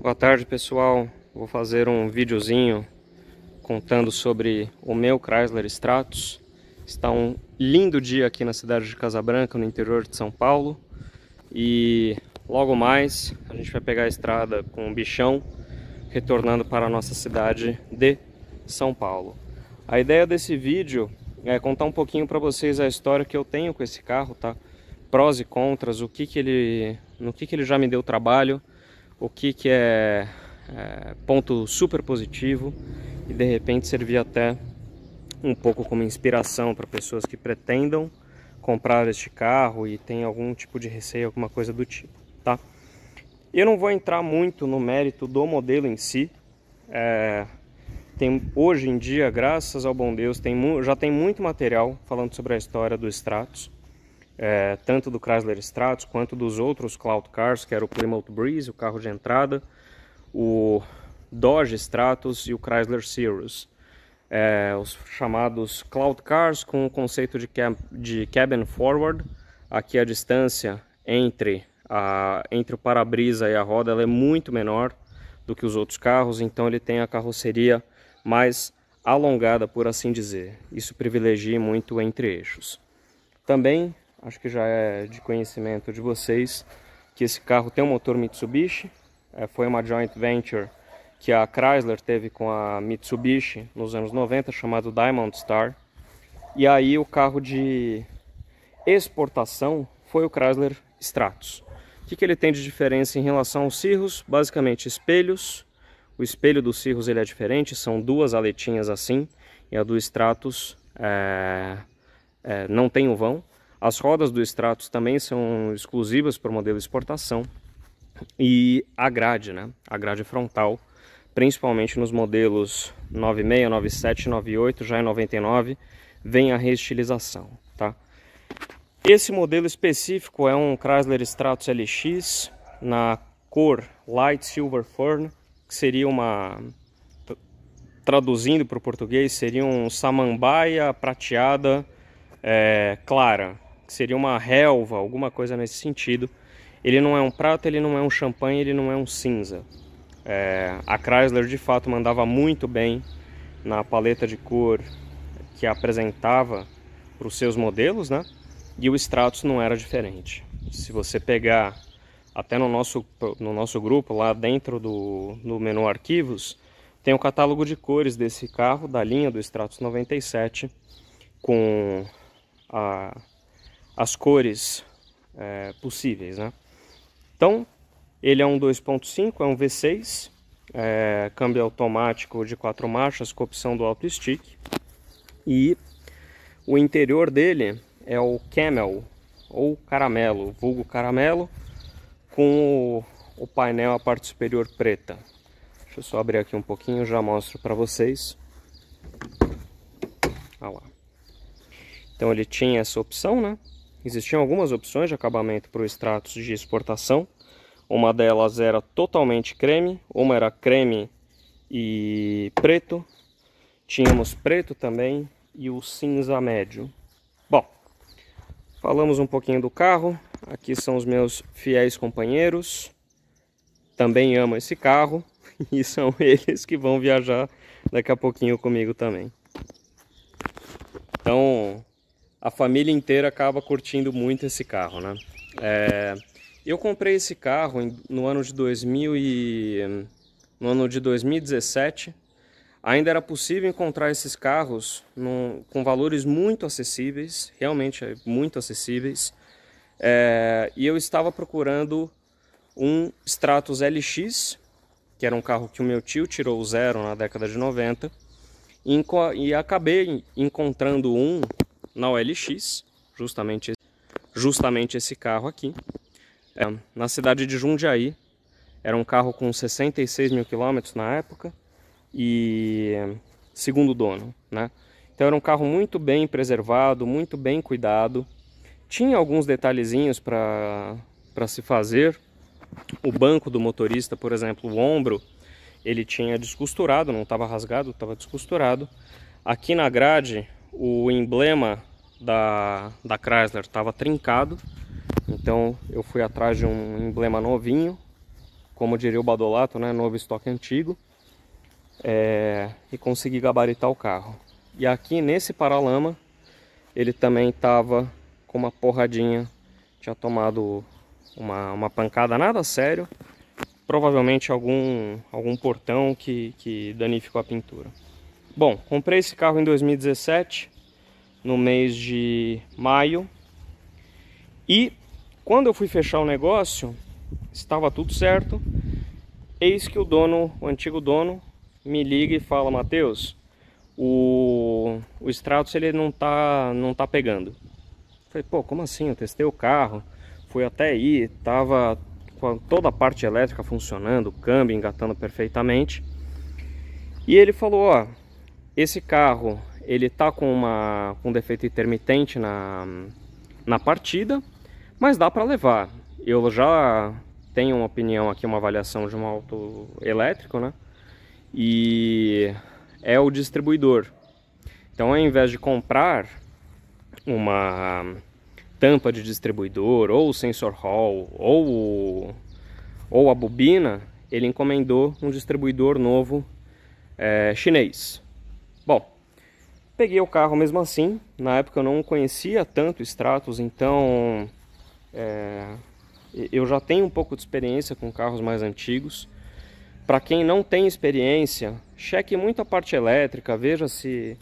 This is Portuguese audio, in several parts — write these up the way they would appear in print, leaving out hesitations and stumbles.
Boa tarde, pessoal. Vou fazer um videozinho contando sobre o meu Chrysler Stratus. Está um lindo dia aqui na cidade de Casabranca, no interior de São Paulo. E logo mais a gente vai pegar a estrada com o bichão, retornando para a nossa cidade de São Paulo. A ideia desse vídeo é contar um pouquinho para vocês a história que eu tenho com esse carro, tá? Prós e contras, no que ele já me deu trabalho, o que é ponto super positivo e de repente servir até um pouco como inspiração para pessoas que pretendam comprar este carro e tem algum tipo de receio, alguma coisa do tipo, tá? Eu não vou entrar muito no mérito do modelo em si. Hoje em dia, graças ao bom Deus, já tem muito material falando sobre a história do Stratus. Tanto do Chrysler Stratus quanto dos outros Cloud Cars, que era o Plymouth Breeze, o carro de entrada, o Dodge Stratus e o Chrysler Cirrus. Os chamados Cloud Cars com o conceito de cabin forward. Aqui a distância entre o para-brisa e a roda ela é muito menor do que os outros carros, então ele tem a carroceria mais alongada, por assim dizer. Isso privilegia muito entre eixos. Também acho que já é de conhecimento de vocês que esse carro tem um motor Mitsubishi. Foi uma joint venture que a Chrysler teve com a Mitsubishi nos anos 90, chamado Diamond Star. E aí o carro de exportação foi o Chrysler Stratus. O que ele tem de diferença em relação aos Cirrus? Basicamente espelhos. O espelho do Cirrus ele é diferente, são duas aletinhas assim, e a do Stratus não tem o vão. As rodas do Stratus também são exclusivas para o modelo exportação. E a grade, né? A grade frontal, principalmente nos modelos 96, 97, 98, já em 99, vem a reestilização, tá? Esse modelo específico é um Chrysler Stratus LX na cor Light Silver Fern, que seria traduzindo para o português, seria um samambaia prateada clara, que seria uma relva, alguma coisa nesse sentido. Ele não é um prata, ele não é um champanhe, ele não é um cinza. A Chrysler de fato mandava muito bem na paleta de cor que apresentava para os seus modelos, né? E o Stratus não era diferente. Se você pegar até no nosso grupo, lá dentro no menu arquivos, tem o catálogo de cores desse carro, da linha do Stratus 97, com as cores possíveis, né? Então, ele é um 2.5, é um V6, câmbio automático de 4 marchas com opção do auto stick. E o interior dele é o Camel, ou caramelo, vulgo caramelo, com o painel, a parte superior preta. Deixa eu só abrir aqui um pouquinho, já mostro para vocês. Olha lá. Então ele tinha essa opção, né? Existiam algumas opções de acabamento para o Stratus de exportação. Uma delas era totalmente creme, uma era creme e preto. Tínhamos preto também e o cinza médio. Bom, falamos um pouquinho do carro. Aqui são os meus fiéis companheiros. Também amam esse carro e são eles que vão viajar daqui a pouquinho comigo também. Então, a família inteira acaba curtindo muito esse carro, né? Eu comprei esse carro no ano de 2017. Ainda era possível encontrar esses carros com valores muito acessíveis, realmente muito acessíveis. E eu estava procurando um Stratus LX, que era um carro que o meu tio tirou zero na década de 90. E acabei encontrando um na OLX, justamente esse carro aqui, na cidade de Jundiaí. Era um carro com 66 mil quilômetros na época e segundo dono, né? Então era um carro muito bem preservado, muito bem cuidado. Tinha alguns detalhezinhos para se fazer. O banco do motorista, por exemplo, o ombro, ele tinha descosturado, não estava rasgado, estava descosturado. Aqui na grade, o emblema da Chrysler estava trincado, então eu fui atrás de um emblema novinho como diria o Badolato, né, novo estoque antigo, e consegui gabaritar o carro. E aqui nesse paralama, ele também estava com uma porradinha, tinha tomado uma pancada nada sério, provavelmente algum portão que danificou a pintura. Bom, comprei esse carro em 2017, no mês de maio, e quando eu fui fechar o negócio, estava tudo certo, eis que o antigo dono, me liga e fala: Matheus, o Stratos ele não tá pegando. Eu falei: pô, como assim? Eu testei o carro, fui até aí, tava com toda a parte elétrica funcionando, o câmbio engatando perfeitamente. E ele falou: ó, esse carro ele tá com um defeito intermitente na partida, mas dá para levar. Eu já tenho uma opinião aqui, uma avaliação de um auto elétrico, né? E é o distribuidor. Então, ao invés de comprar uma tampa de distribuidor, ou o sensor hall, ou a bobina, ele encomendou um distribuidor novo chinês. Bom, peguei o carro mesmo assim. Na época eu não conhecia tanto o Stratos, então eu já tenho um pouco de experiência com carros mais antigos. Para quem não tem experiência, cheque muito a parte elétrica, veja se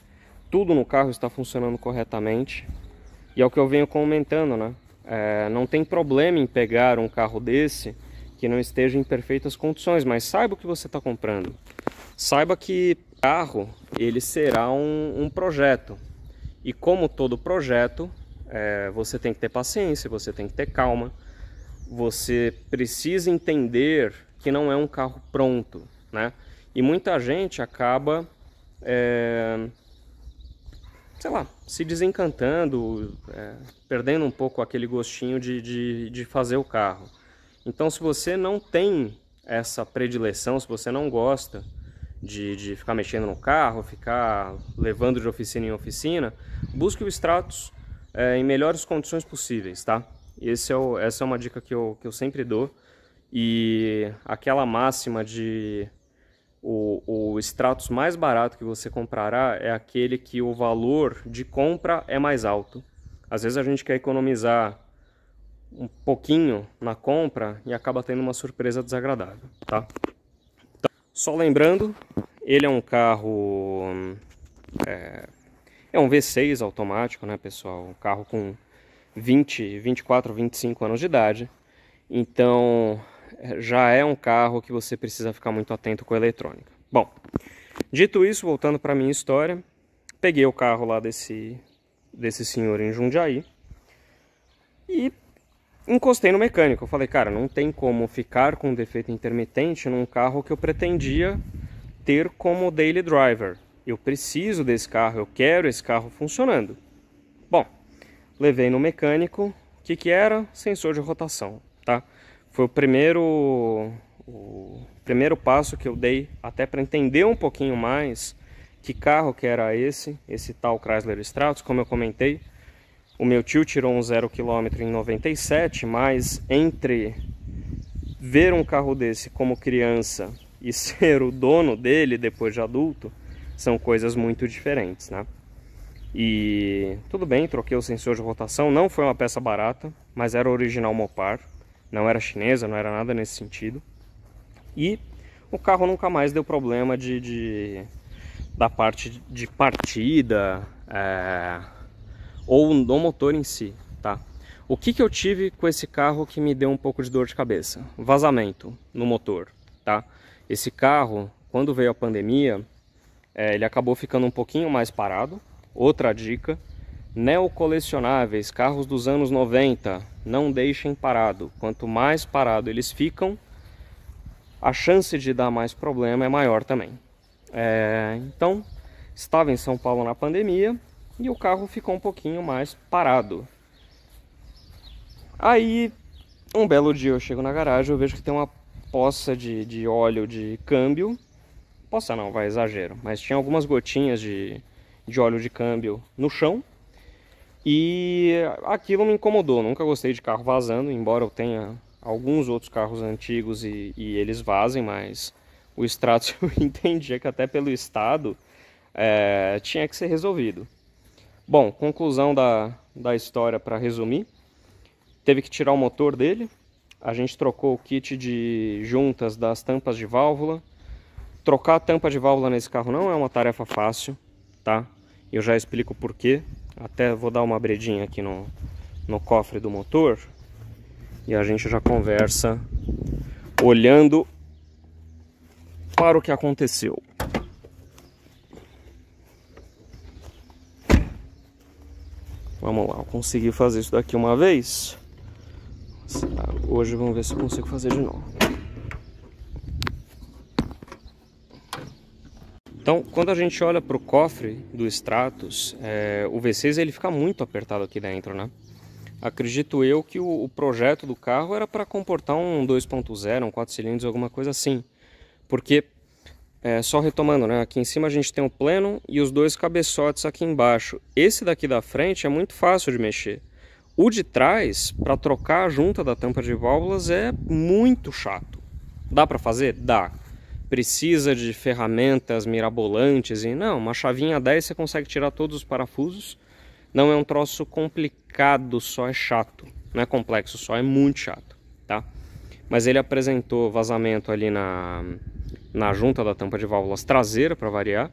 tudo no carro está funcionando corretamente. E é o que eu venho comentando, né? Não tem problema em pegar um carro desse que não esteja em perfeitas condições, mas saiba o que você está comprando. Saiba que o carro ele será um projeto. E como todo projeto, você tem que ter paciência, você tem que ter calma. Você precisa entender que não é um carro pronto, né? E muita gente acaba, sei lá, se desencantando, perdendo um pouco aquele gostinho de fazer o carro. Então, se você não tem essa predileção, se você não gosta de ficar mexendo no carro, ficar levando de oficina em oficina, busque o Stratos em melhores condições possíveis, tá? Essa é uma dica que eu sempre dou. E aquela máxima de o Stratos mais barato que você comprará é aquele que o valor de compra é mais alto. Às vezes a gente quer economizar um pouquinho na compra e acaba tendo uma surpresa desagradável, tá? Então, só lembrando, ele é um carro, é um V6 automático, né, pessoal? Um carro com 24, 25 anos de idade. Então, já é um carro que você precisa ficar muito atento com a eletrônica. Bom, dito isso, voltando para a minha história, peguei o carro lá desse senhor em Jundiaí e encostei no mecânico. Eu falei: cara, não tem como ficar com defeito intermitente num carro que eu pretendia ter como daily driver. Eu preciso desse carro, eu quero esse carro funcionando. Bom, levei no mecânico. O que era? Sensor de rotação, tá? Foi o primeiro passo que eu dei até para entender um pouquinho mais que carro que era esse tal Chrysler Stratos. Como eu comentei, o meu tio tirou um 0 km em 97, mas entre ver um carro desse como criança e ser o dono dele depois de adulto, são coisas muito diferentes, né? E tudo bem, troquei o sensor de rotação, não foi uma peça barata, mas era original Mopar, não era chinesa, não era nada nesse sentido. E o carro nunca mais deu problema da parte de partida ou no motor em si, tá? O que eu tive com esse carro que me deu um pouco de dor de cabeça? Vazamento no motor, tá? Esse carro, quando veio a pandemia, ele acabou ficando um pouquinho mais parado. Outra dica: neocolecionáveis, carros dos anos 90, não deixem parado. Quanto mais parado eles ficam, a chance de dar mais problema é maior também. Então, estava em São Paulo na pandemia e o carro ficou um pouquinho mais parado. Aí, um belo dia eu chego na garagem, eu vejo que tem uma poça de óleo de câmbio. Poça não, vai, exagero, mas tinha algumas gotinhas de óleo de câmbio no chão. E aquilo me incomodou. Nunca gostei de carro vazando, embora eu tenha alguns outros carros antigos e eles vazem, mas o Stratos eu entendia que até pelo estado tinha que ser resolvido. Bom, conclusão da história, para resumir, teve que tirar o motor dele, a gente trocou o kit de juntas das tampas de válvula. Trocar a tampa de válvula nesse carro não é uma tarefa fácil, tá? Eu já explico por quê. Até vou dar uma abridinha aqui no cofre do motor e a gente já conversa olhando para o que aconteceu. Vamos lá, eu consegui fazer isso daqui uma vez. Hoje vamos ver se eu consigo fazer de novo. Então, quando a gente olha para o cofre do Stratos, o V6 ele fica muito apertado aqui dentro, né? Acredito eu que o projeto do carro era para comportar um 2.0, um 4 cilindros, alguma coisa assim. Porque, só retomando, né? Aqui em cima a gente tem o plenum e os dois cabeçotes aqui embaixo. Esse daqui da frente é muito fácil de mexer. O de trás, para trocar a junta da tampa de válvulas, é muito chato. Dá para fazer? Dá. Precisa de ferramentas mirabolantes e não, uma chavinha 10 você consegue tirar todos os parafusos. Não é um troço complicado, só é chato. Não é complexo, só é muito chato, tá? Mas ele apresentou vazamento ali na junta da tampa de válvulas traseira, para variar.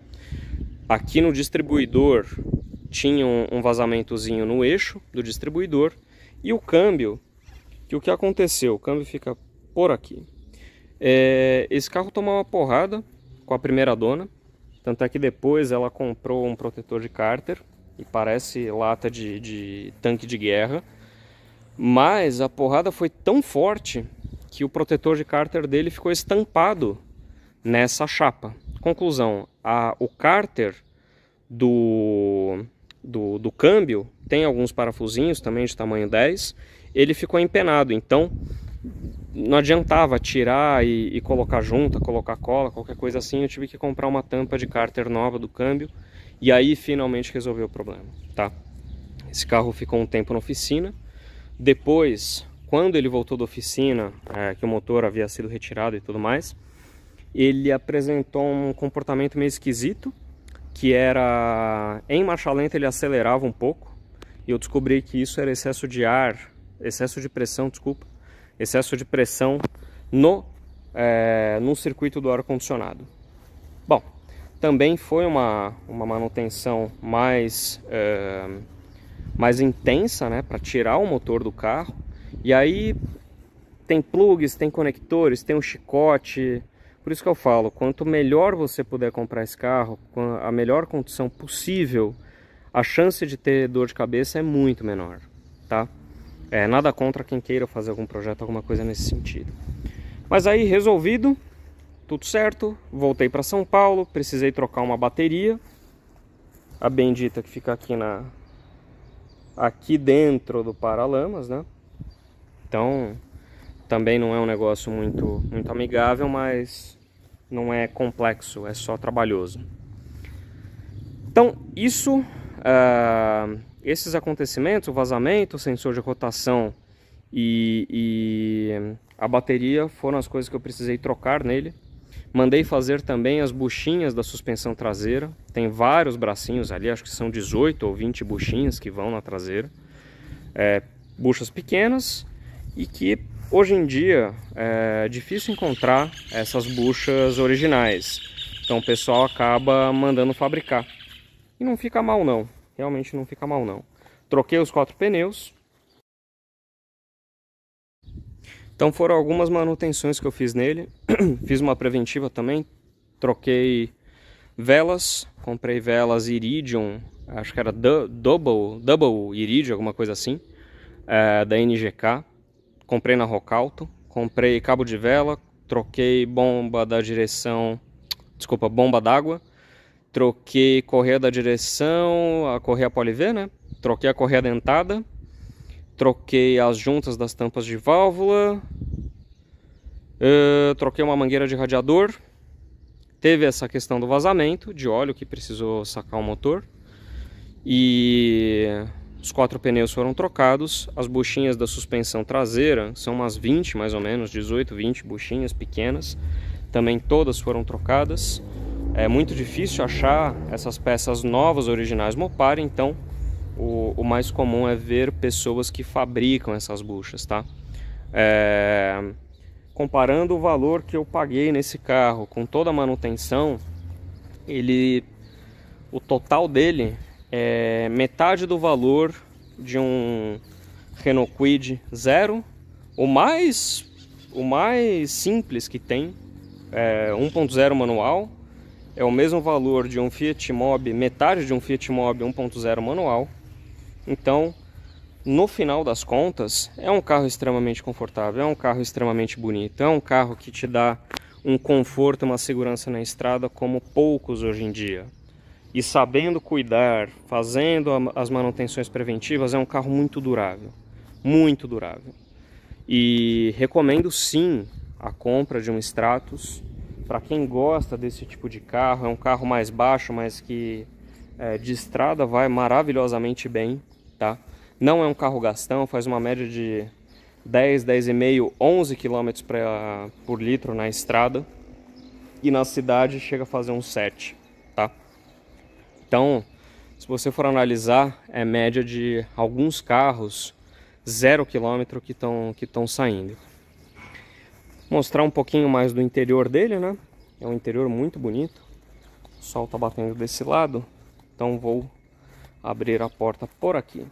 Aqui no distribuidor tinha um vazamentozinho no eixo do distribuidor. E o câmbio, que o que aconteceu? O câmbio fica por aqui. Esse carro tomou uma porrada com a primeira dona, tanto é que depois ela comprou um protetor de cárter e parece lata de tanque de guerra, mas a porrada foi tão forte que o protetor de cárter dele ficou estampado nessa chapa. Conclusão, o cárter do câmbio tem alguns parafusinhos também de tamanho 10, ele ficou empenado, então não adiantava tirar e colocar junta, colocar cola, qualquer coisa assim. Eu tive que comprar uma tampa de cárter nova do câmbio e aí finalmente resolveu o problema, tá? Esse carro ficou um tempo na oficina. Depois, quando ele voltou da oficina, que o motor havia sido retirado e tudo mais, ele apresentou um comportamento meio esquisito, que era, em marcha lenta ele acelerava um pouco e eu descobri que isso era excesso de pressão no circuito do ar-condicionado. Bom, também foi uma manutenção mais intensa, né, para tirar o motor do carro. E aí tem plugs, tem conectores, tem um chicote. Por isso que eu falo, quanto melhor você puder comprar esse carro, com a melhor condição possível, a chance de ter dor de cabeça é muito menor, tá? Nada contra quem queira fazer algum projeto, alguma coisa nesse sentido. Mas aí, resolvido, tudo certo, voltei para São Paulo, precisei trocar uma bateria. A bendita que fica aqui dentro do paralamas, né? Então, também não é um negócio muito amigável, mas não é complexo, é só trabalhoso. Então, esses acontecimentos, o vazamento, o sensor de rotação e a bateria foram as coisas que eu precisei trocar nele. Mandei fazer também as buchinhas da suspensão traseira. Tem vários bracinhos ali, acho que são 18 ou 20 buchinhas que vão na traseira. Buchas pequenas e que hoje em dia é difícil encontrar essas buchas originais. Então o pessoal acaba mandando fabricar. E não fica mal não. Realmente não fica mal não. Troquei os 4 pneus. Então foram algumas manutenções que eu fiz nele. Fiz uma preventiva também. Troquei velas. Comprei velas Iridium. Acho que era Double Iridium, alguma coisa assim. Da NGK. Comprei na Rocalto. Comprei cabo de vela. Troquei bomba da direção. Desculpa, bomba d'água. Troquei correia da direção, a correia Poliv, né? Troquei a correia dentada. Troquei as juntas das tampas de válvula. Troquei uma mangueira de radiador. Teve essa questão do vazamento de óleo que precisou sacar o motor. E Os 4 pneus foram trocados, as buchinhas da suspensão traseira são umas 20 mais ou menos, 18, 20 buchinhas pequenas, também todas foram trocadas. É muito difícil achar essas peças novas originais Mopar, então o mais comum é ver pessoas que fabricam essas buchas, tá? Comparando o valor que eu paguei nesse carro com toda a manutenção, o total dele é metade do valor de um Renault Kwid Zero, o mais simples que tem, 1.0 manual, é o mesmo valor de um Fiat Mobi, metade de um Fiat Mobi 1.0 manual. Então, no final das contas, é um carro extremamente confortável, é um carro extremamente bonito, é um carro que te dá um conforto, uma segurança na estrada como poucos hoje em dia. E sabendo cuidar, fazendo as manutenções preventivas, é um carro muito durável, muito durável. E recomendo sim a compra de um Stratos. Para quem gosta desse tipo de carro, é um carro mais baixo, mas que de estrada vai maravilhosamente bem, tá? Não é um carro gastão, faz uma média de 10, 10,5, 11 km por litro na estrada. E na cidade chega a fazer uns 7, tá? Então, se você for analisar, é média de alguns carros 0 km que estão saindo. Mostrar um pouquinho mais do interior dele, né? É um interior muito bonito. O sol tá batendo desse lado, então vou abrir a porta por aqui.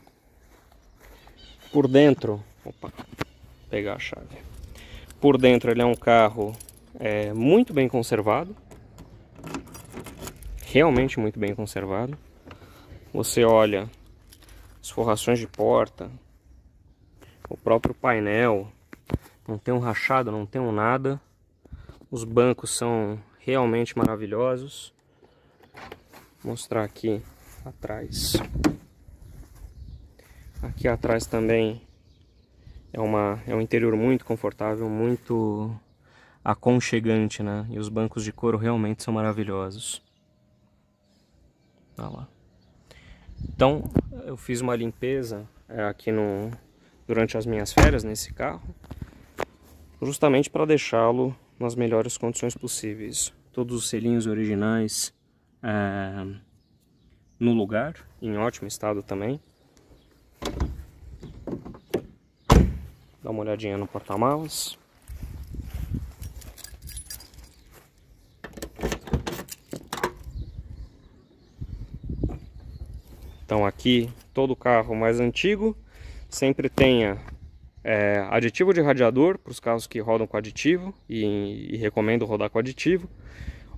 Por dentro, opa, vou pegar a chave. Por dentro ele é um carro muito bem conservado. Realmente muito bem conservado. Você olha as forrações de porta, o próprio painel, não tem um rachado, não tem um nada. Os bancos são realmente maravilhosos. Vou mostrar aqui atrás. Aqui atrás também é um interior muito confortável, muito aconchegante, né? E os bancos de couro realmente são maravilhosos. Olha lá. Então, eu fiz uma limpeza aqui durante as minhas férias nesse carro, justamente para deixá-lo nas melhores condições possíveis. Todos os selinhos originais no lugar, em ótimo estado também. Dá uma olhadinha no porta-malas. Então aqui, todo carro mais antigo sempre tenha aditivo de radiador para os carros que rodam com aditivo e recomendo rodar com aditivo,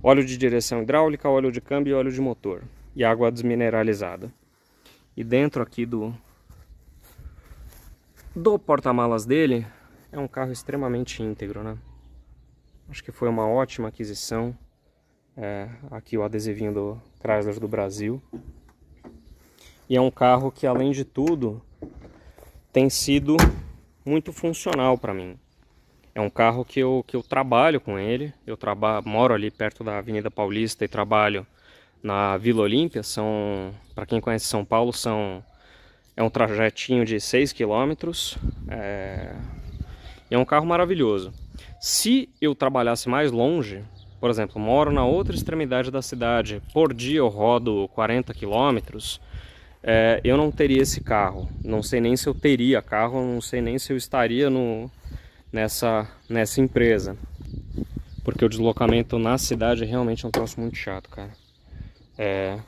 óleo de direção hidráulica, óleo de câmbio e óleo de motor e água desmineralizada. E dentro aqui do porta-malas dele é um carro extremamente íntegro, né? Acho que foi uma ótima aquisição. Aqui o adesivinho do Chrysler do Brasil. E é um carro que, além de tudo, tem sido muito funcional para mim. É um carro que eu trabalho com ele. Eu moro ali perto da Avenida Paulista e trabalho na Vila Olímpia. Para quem conhece São Paulo, é um trajetinho de 6 km. É um carro maravilhoso. Se eu trabalhasse mais longe, por exemplo, moro na outra extremidade da cidade, por dia eu rodo 40 km, eu não teria esse carro. Não sei nem se eu teria carro, não sei nem se eu estaria nessa empresa. Porque o deslocamento na cidade realmente é um troço muito chato, cara.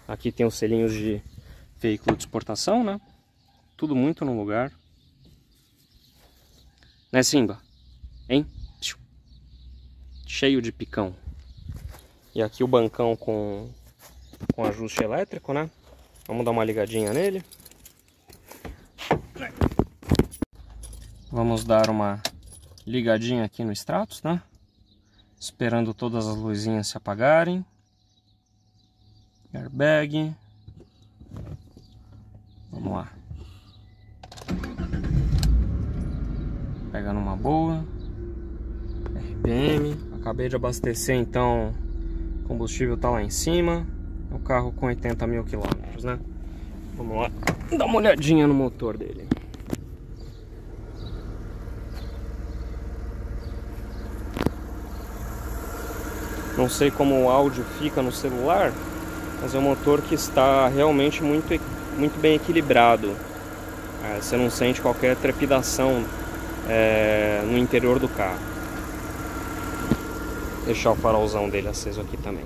Aqui tem os selinhos de veículo de exportação, né? Tudo muito no lugar. Né, Simba? Hein? Cheio de picão. E aqui o bancão com ajuste elétrico, né? Vamos dar uma ligadinha nele. Vamos dar uma ligadinha aqui no Stratos, né? Esperando todas as luzinhas se apagarem. Airbag. Vamos lá. Pega numa boa. RPM. Acabei de abastecer, então o combustível tá lá em cima. O carro com 80 mil quilômetros, né? Vamos lá, dar uma olhadinha no motor dele. Não sei como o áudio fica no celular, mas é um motor que está realmente muito bem equilibrado. Você não sente qualquer trepidação no interior do carro. Vou deixar o farolzão dele aceso aqui também.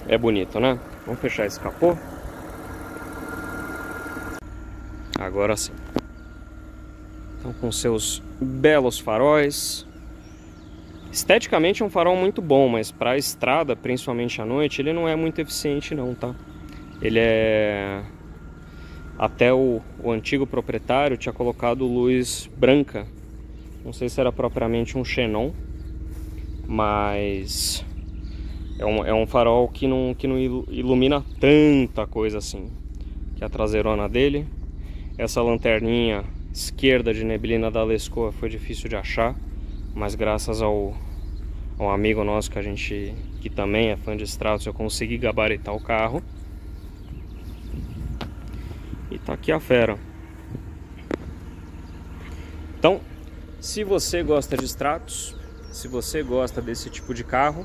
É bonito, né? Vamos fechar esse capô. Agora sim. Então, com seus belos faróis. Esteticamente é um farol muito bom, mas para a estrada, principalmente à noite, ele não é muito eficiente não, tá? Ele é... Até o antigo proprietário tinha colocado luz branca. Não sei se era propriamente um xenon, mas... É um farol que não ilumina tanta coisa assim. Que a traseirona dele. Essa lanterninha esquerda de neblina da Lescoa foi difícil de achar, mas graças ao amigo nosso que também é fã de Stratos, eu consegui gabaritar o carro. E tá aqui a fera. Então, se você gosta de Stratos, se você gosta desse tipo de carro,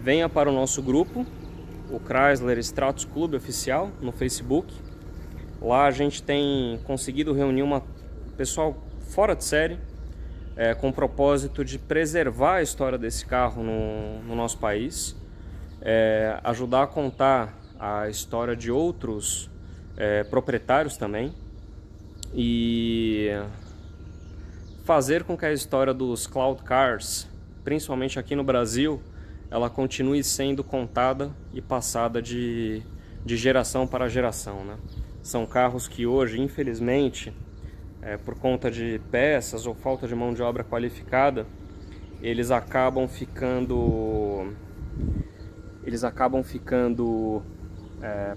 venha para o nosso grupo, o Chrysler Stratos Clube Oficial, no Facebook. Lá a gente tem conseguido reunir um pessoal fora de série, com o propósito de preservar a história desse carro no nosso país, ajudar a contar a história de outros proprietários também, e fazer com que a história dos Cloud Cars, principalmente aqui no Brasil, ela continue sendo contada e passada de geração para geração, né? São carros que hoje, infelizmente, por conta de peças ou falta de mão de obra qualificada, eles acabam ficando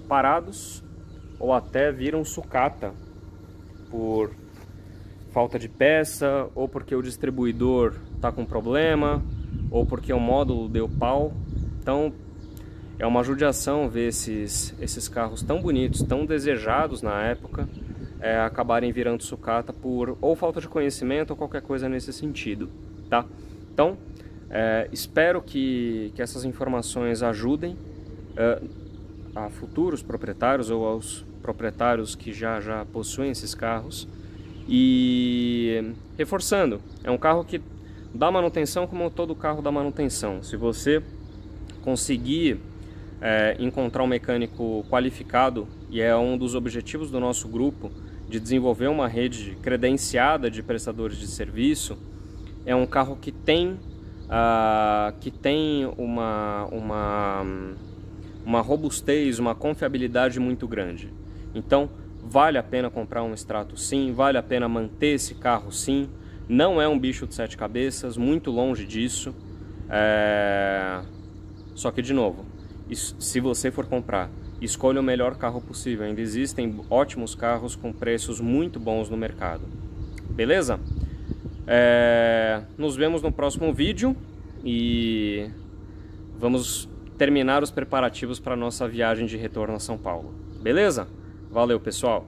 parados, ou até viram sucata por falta de peça, ou porque o distribuidor está com problema, ou porque o módulo deu pau. Então é uma judiação ver esses carros tão bonitos, tão desejados na época, acabarem virando sucata por ou falta de conhecimento ou qualquer coisa nesse sentido, tá? Então espero que essas informações ajudem a futuros proprietários ou aos proprietários que já possuem esses carros. E reforçando, é um carro que dá manutenção como todo carro dá manutenção. Se você conseguir encontrar um mecânico qualificado, e é um dos objetivos do nosso grupo, de desenvolver uma rede credenciada de prestadores de serviço, é um carro que tem uma robustez, uma confiabilidade muito grande. Então vale a pena comprar um Stratos sim, vale a pena manter esse carro sim. Não é um bicho de 7 cabeças, muito longe disso. Só que, de novo, se você for comprar, escolha o melhor carro possível. Ainda existem ótimos carros com preços muito bons no mercado. Beleza? Nos vemos no próximo vídeo e vamos terminar os preparativos para a nossa viagem de retorno a São Paulo. Beleza? Valeu, pessoal!